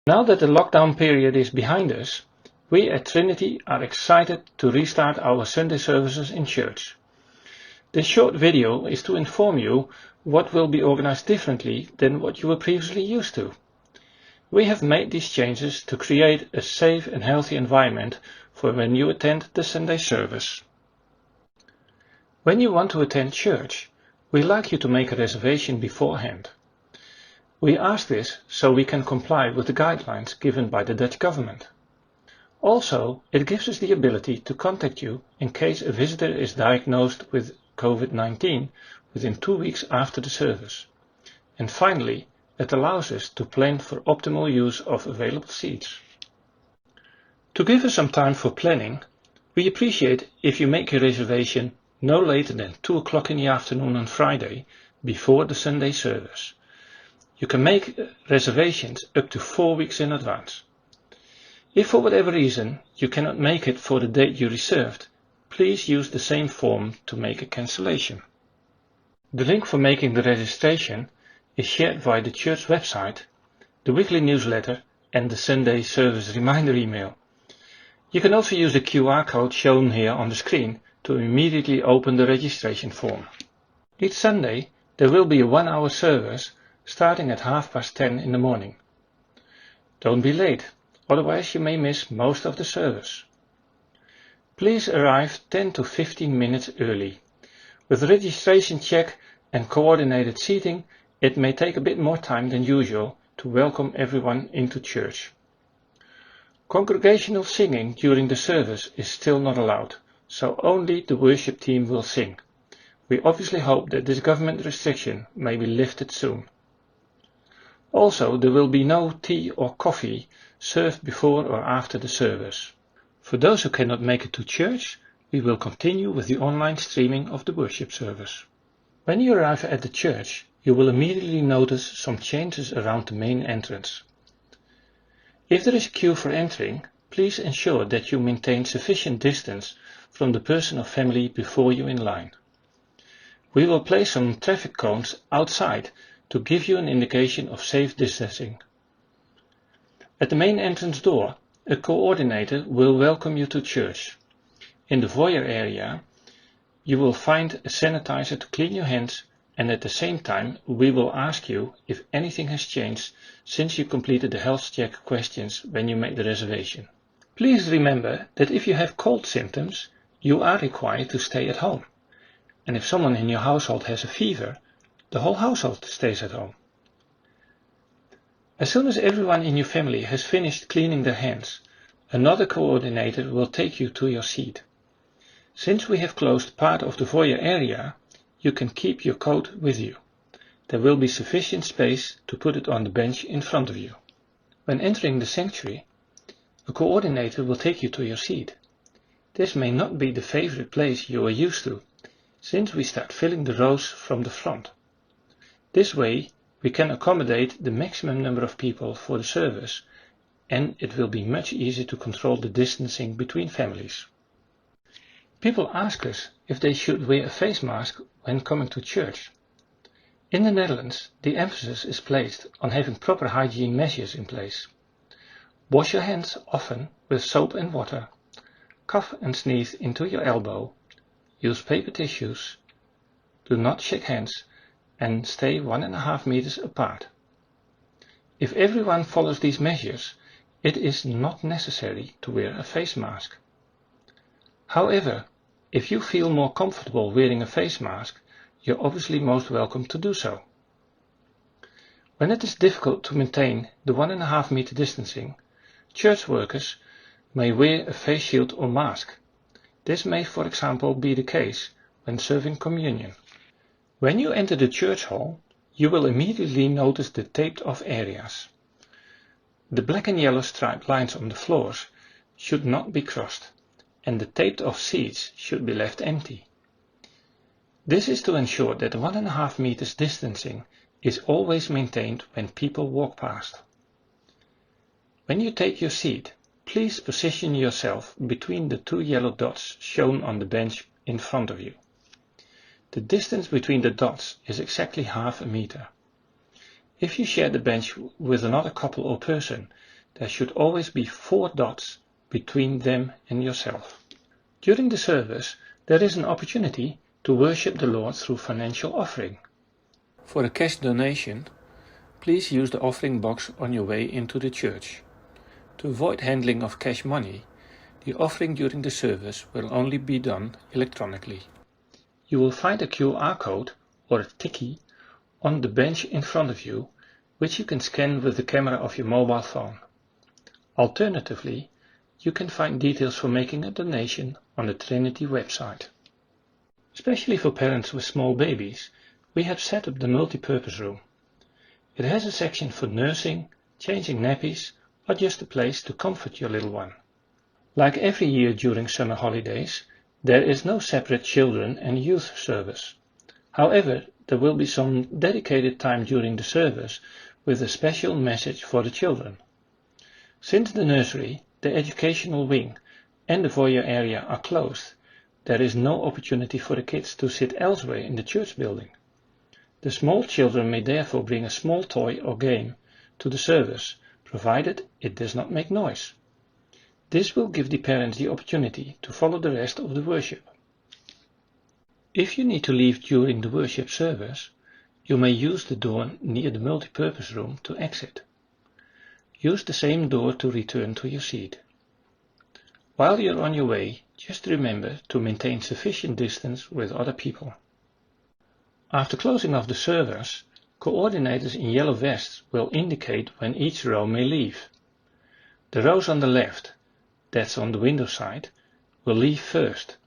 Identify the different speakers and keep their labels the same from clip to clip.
Speaker 1: Now that the lockdown period is behind us, we at Trinity are excited to restart our Sunday services in church. This short video is to inform you what will be organized differently than what you were previously used to. We have made these changes to create a safe and healthy environment for when you attend the Sunday service. When you want to attend church, we like you to make a reservation beforehand. We ask this so we can comply with the guidelines given by the Dutch government. Also, it gives us the ability to contact you in case a visitor is diagnosed with COVID-19 within 2 weeks after the service. And finally, it allows us to plan for optimal use of available seats. To give us some time for planning, we appreciate if you make your reservation no later than 2 o'clock in the afternoon on Friday before the Sunday service. You can make reservations up to 4 weeks in advance. If for whatever reason you cannot make it for the date you reserved, please use the same form to make a cancellation. The link for making the registration is shared via the church website, the weekly newsletter and the Sunday service reminder email. You can also use the QR code shown here on the screen to immediately open the registration form. Each Sunday there will be a 1-hour service starting at 10:30 in the morning. Don't be late, otherwise you may miss most of the service. Please arrive 10 to 15 minutes early. With registration check and coordinated seating, it may take a bit more time than usual to welcome everyone into church. Congregational singing during the service is still not allowed, so only the worship team will sing. We obviously hope that this government restriction may be lifted soon. Also, there will be no tea or coffee served before or after the service. For those who cannot make it to church, we will continue with the online streaming of the worship service. When you arrive at the church, you will immediately notice some changes around the main entrance. If there is a queue for entering, please ensure that you maintain sufficient distance from the person or family before you in line. We will place some traffic cones outside to give you an indication of safe distancing. At the main entrance door, a coordinator will welcome you to church. In the foyer area, you will find a sanitizer to clean your hands, and at the same time we will ask you if anything has changed since you completed the health check questions when you made the reservation. Please remember that if you have cold symptoms, you are required to stay at home. And if someone in your household has a fever, the whole household stays at home. As soon as everyone in your family has finished cleaning their hands, another coordinator will take you to your seat. Since we have closed part of the foyer area, you can keep your coat with you. There will be sufficient space to put it on the bench in front of you. When entering the sanctuary, a coordinator will take you to your seat. This may not be the favorite place you are used to, since we start filling the rows from the front. This way, we can accommodate the maximum number of people for the service, and it will be much easier to control the distancing between families. People ask us if they should wear a face mask when coming to church. In the Netherlands, the emphasis is placed on having proper hygiene measures in place. Wash your hands often with soap and water. Cough and sneeze into your elbow. Use paper tissues. Do not shake hands and stay 1.5 meters apart. If everyone follows these measures, it is not necessary to wear a face mask. However, if you feel more comfortable wearing a face mask, you're obviously most welcome to do so. When it is difficult to maintain the 1.5 meter distancing, church workers may wear a face shield or mask. This may, for example, be the case when serving communion. When you enter the church hall, you will immediately notice the taped off areas. The black and yellow striped lines on the floors should not be crossed, and the taped off seats should be left empty. This is to ensure that the 1.5 meters distancing is always maintained when people walk past. When you take your seat, please position yourself between the 2 yellow dots shown on the bench in front of you. The distance between the dots is exactly 0.5 meter. If you share the bench with another couple or person, there should always be 4 dots between them and yourself. During the service, there is an opportunity to worship the Lord through financial offering. For a cash donation, please use the offering box on your way into the church. To avoid handling of cash money, the offering during the service will only be done electronically. You will find a QR code or a tikkie on the bench in front of you, which you can scan with the camera of your mobile phone. Alternatively, you can find details for making a donation on the Trinity website. Especially for parents with small babies, we have set up the multi-purpose room. It has a section for nursing, changing nappies, or just a place to comfort your little one. Like every year during summer holidays, there is no separate children and youth service. However, there will be some dedicated time during the service with a special message for the children. Since the nursery, the educational wing and the foyer area are closed, there is no opportunity for the kids to sit elsewhere in the church building. The small children may therefore bring a small toy or game to the service, provided it does not make noise. This will give the parents the opportunity to follow the rest of the worship. If you need to leave during the worship service, you may use the door near the multi-purpose room to exit. Use the same door to return to your seat. While you're on your way, just remember to maintain sufficient distance with other people. After closing of the service, coordinators in yellow vests will indicate when each row may leave. The rows on the left, that's on the window side, will leave first.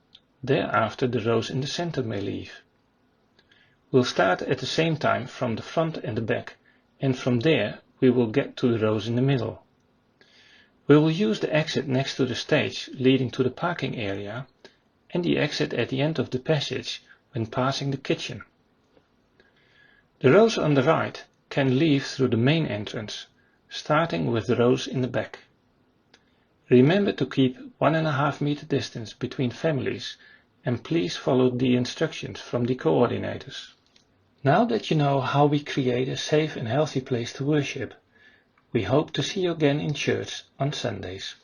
Speaker 1: Thereafter the rows in the center may leave. We'll start at the same time from the front and the back, and from there we will get to the rows in the middle. We will use the exit next to the stage leading to the parking area and the exit at the end of the passage when passing the kitchen. The rows on the right can leave through the main entrance, starting with the rows in the back. Remember to keep 1.5 meter distance between families and please follow the instructions from the coordinators. Now that you know how we create a safe and healthy place to worship, we hope to see you again in church on Sundays.